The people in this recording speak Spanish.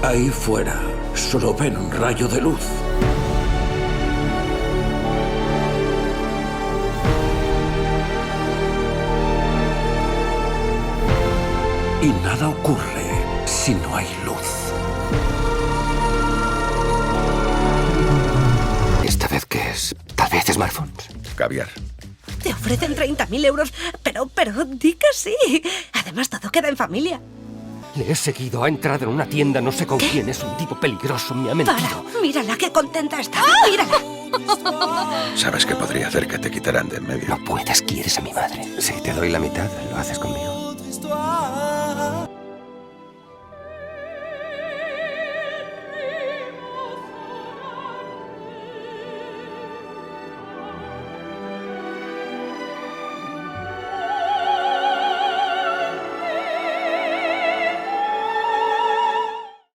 Ahí fuera solo ven un rayo de luz. Y nada ocurre si no hay luz. ¿Esta vez qué es? Tal vez smartphones. Caviar. Te ofrecen 30.000 euros, pero di que sí. Además, todo queda en familia. Le he seguido, ha entrado en una tienda, no sé con quién, es un tipo peligroso, me ha mentido. Para, mírala, qué contenta está. Mírala. ¿Sabes qué podría hacer que te quitaran de en medio? No puedes, quieres a mi madre. Si te doy la mitad, lo haces conmigo.